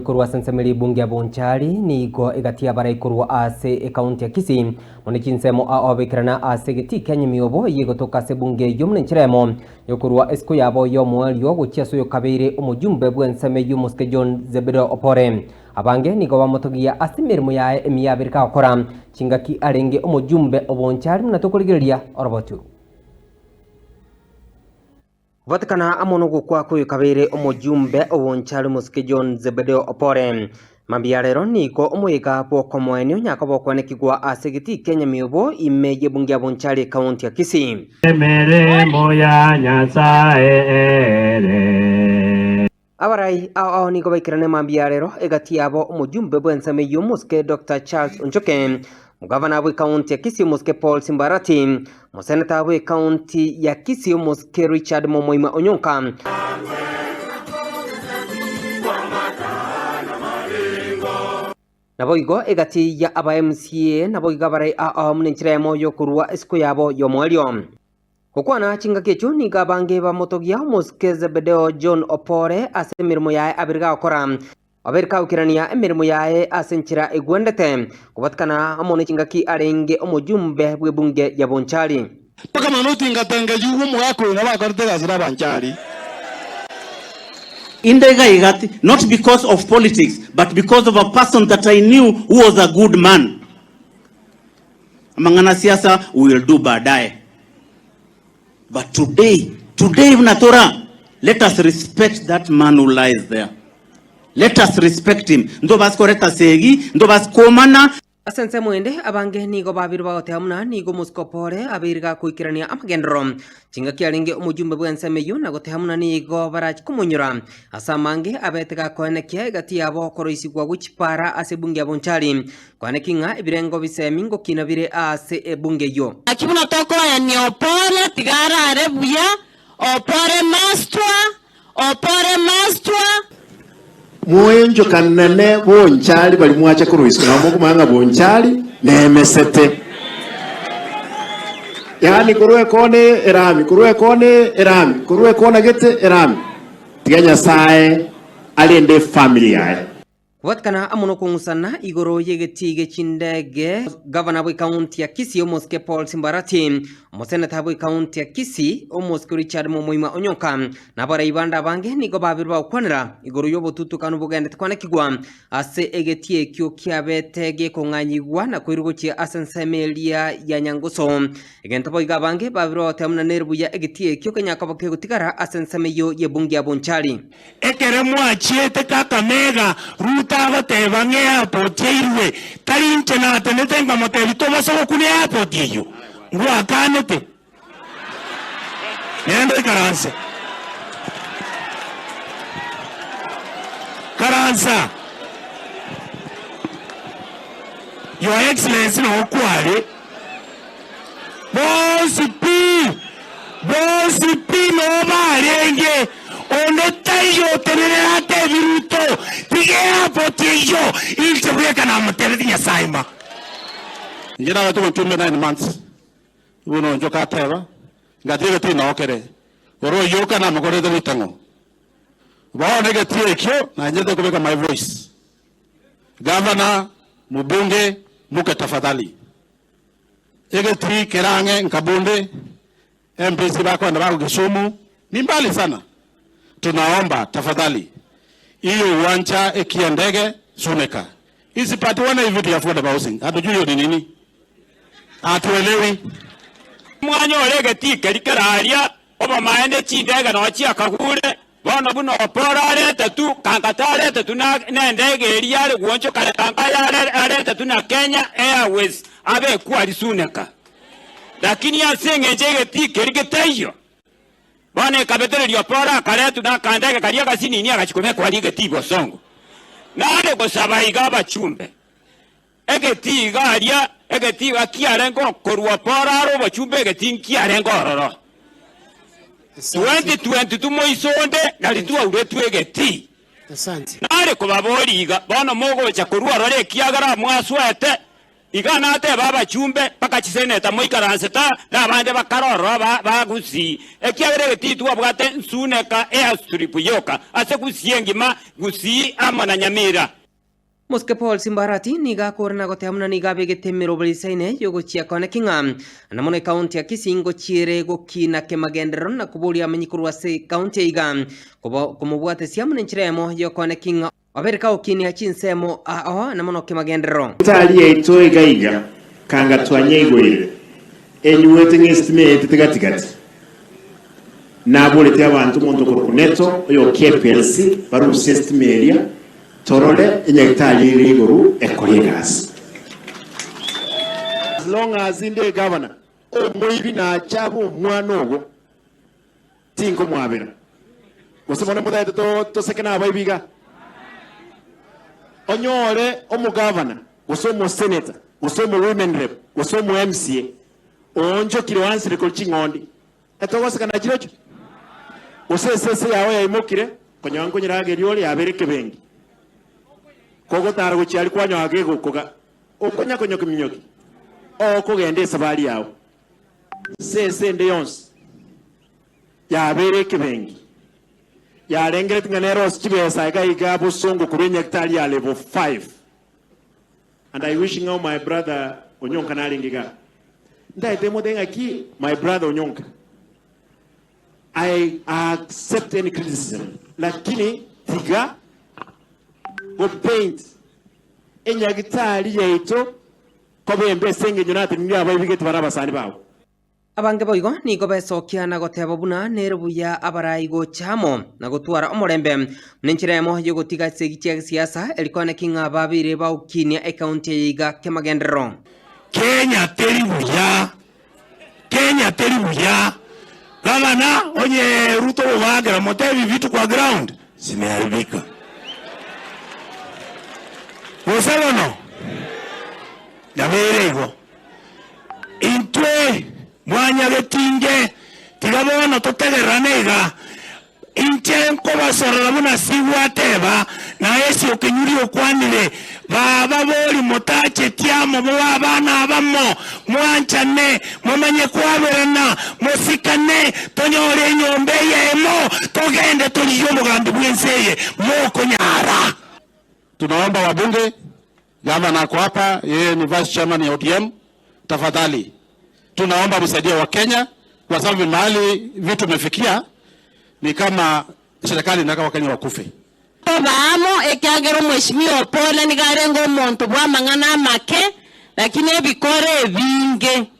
kurwa sensemeli bunge ya Bonchari nigo igatia bara ikurwa ase kaunti ya Kisii mone chinsemo a obekirana ase Getembe Nyamira yigotoka se bunge yomne nchiremo yokurwa esko yabo yomweli yo guchiaso yokabire omujumbe bwenseme yumuske Getembe Opore abange nigo bamotogia ase mirimo yae emiyabirika okora chingaki arenge omujumbe Bonchari munatokorigeria orobotu Vatikana amono gukwa kuyukabire omujumbe Bonchari muske Getembe Opore Mambiarero niko omuyika bwoko mwenyo nyako kwanekigwa ase Getembe Nyamira imeje bunge ya Bonchari kaunti ya Kisii Emeremo ya Nyasaye Abarai ao niko baikirane mambiarero egati abo omujumbe bwenseme yumuske Dr. Charles Onchoke Mugavana wa kaunti ya Kisii muske Paul Simbarati Museneta wa kaunti ya Kisii muske Richard Momoima Onyonka Naboigo egati ya aba MCA naboiga barai ao mnenchiremo yokurwa esko yabo yomwelio Hukwana chinga kechu ni gabange ba motogia muske Zebedeo John Opore ase mirimo yae abirga okora Aberka ukirania emirimo yae asenchira egwendete kubatkana amone chingaki arenge omujumbe bwebunge ya Bonchari Paka manuti ngatenga yugo mwako na bakortega zira Bonchari Indega igati not because of politics but because of a person that I knew who was a good man Amangana siasa we will do baadaye But today Natora, let us respect that man who lies there. Let us respect him. Ndo bas koreta segi, ndo bas komana. Asense mwende abange nigo babiru baote hamuna nigo muskopore abirga kuikirania amagendro. Chinga kialinge umujumbe bwenseme yu nagote hamuna nigo baraj kumunyura. Asamange abetega koenekia gati yabo koroisi kwa wichipara ase bunge ya Bonchari. Koenekinga ibirengo bisemingo kinabire ase bunge yu. Akibuna toko ya ni Opore tigara arebuya. Opore mastwa. Mwenjo kanene Bonchari bali mwacha kuruisko na mungu manga Bonchari nemesete yani kuruwe kone erami kuruwe kona gete erami tiganya sae aliende familia Watkana amono kungusana igoro yegetige chindege Governor wa kaunti ya Kisii omoske Paul Simbarati Moseneta wa kaunti ya Kisii omoske Richard Momoima Onyonka Nabara ibanda bange nigo babirwa ukwanira igoro yobo tutu kanu bugende twanekigwa ase egetie kyo kiabetege konganyigwa na kwirugochia asensemelia ya Nyangoso egento boiga bange babirwa temna nerbu ya egetie kyo kenyaka bakegutigara asensemeyo ye bunge ya Bonchari Ekeremo achiete Kakamega ruta abateba nge airport yeirwe tarinche na atenetenga motebi tobasobo kuni airport yeyo ngwa kanete nende Karansa Your Excellency no kwale Bosi no barenge Onde tayo tenere viruto tigea potiyo ilse weka na mtere dinya saima Njena watu mtume 9 months Uno njoka teva Ngadire tina okere Oro yoka na mkore de bitango Bao nege tie kyo na njete kubeka my voice Governor Mubunge muke tafadhali Ege tri kerange nkabunde MPC bako na bako Kisumu ni mbali sana Tunaomba tafadhali hiyo uwanja ekiendege Suneka isipatiwane hivi vya affordable housing hatujui ni nini hatuelewi mwanyo Getembe likararia oba maende chindege no chia kagure bono buno Opore arete tu kankatare tu na ndege eriare gwoncho kale kankaya arete tu na Kenya Airways abe kwali Suneka lakini asenge Getembe liketayo Bane kabetele Opore karetu na kandege karia kasini ni akachikome kwa Getembe songo. Nale gosaba igaba chumbe. Getembe aria Getembe akiarengo korwa Opore aro bachumbe Getembe kiarengo roro. 2022 moisonde nalitua uretu Getembe. Asante. Nale kubaboliga bana mogo cha korwa rore kiagara mwaswete igana ate baba chumbe paka chiseneta moikaranseta na bande bakaroro ba gusi ekiagere getitu abwate nsuneka airstrip yoka ase gusiengima gusi amana Nyamira. Moske Paul Simbarati niga korna gote amna niga Getembe robilisaine yogo chia kone kinga namone kaunti ya Kisii ngo chire go kina ke magendero na kubuli amenyikurwa se kaunti iga kumubwate siamune nchiremo yokone kinga Abereka okini ya chinsemo namono ke magendero tali yeto igaiga kanga twanyegwire enyuwete ngestimate tigatigati nabulete abantu muntu kurukuneto yo KPLC baru system area torole inyekitali riguru ekoligas as long as inde governor omwibi na chabu mwana ogo tinko mwabira gusibone mudaite to sekena abayibiga onyore omugavana gusomo senator gusomo women rep gusomo MCA onjo kiroansi rekolchingondi etogosekana chirocho usesese yawe yaimokire konyango nyirage ryoli yabereke bengi kogo targo chiali kwanyo agego koga okonya konyo kiminyoki okogende sabali yawe sese nde yons yabereke bengi ya rengere tinganeros chibesa iga busongo kurenya kitali ya level 5 and I wishing out my brother Onyonka nalingiga ndaite modenga ki my brother Onyonka I accept any criticism lakini tiga go paint enya kitali yaito kobembe senge nyonate ndia bayibigete barabasani bawo abange boigo nigo besokia na goteba buna nerubuya abarayigo chamo na gutwara omorembe nenchiremo yo gotiga segitia siasa elikone kinga babire ba ukinia account yiga kemagendero Kenya teribuya gavana onye Ruto wagira motevi vitu kwa ground simeharibika uselo no yaberego intwe mwanya getinge tigabona totegeranega inchenko basorera buna sigwateba na esi okenyuri okwanire baba boli motache tiamo bo abana abamo mwanchane momanye kwaberana mosikane tonyore nyombe yemo togende tuliyo mugambi bwenseye moko nyara. Tunaomba wabunge, gavana ako hapa, yeye ni vice chairman ya ODM, tafadhali tunaomba msaidie wa Kenya kwa sababu mahali vitu vimefikia ni kama serikali inataka Wakenya wakufe. Bamo ekyagero mheshimiwa Opore ni garengo monto bwa mangana make lakini ebikore binge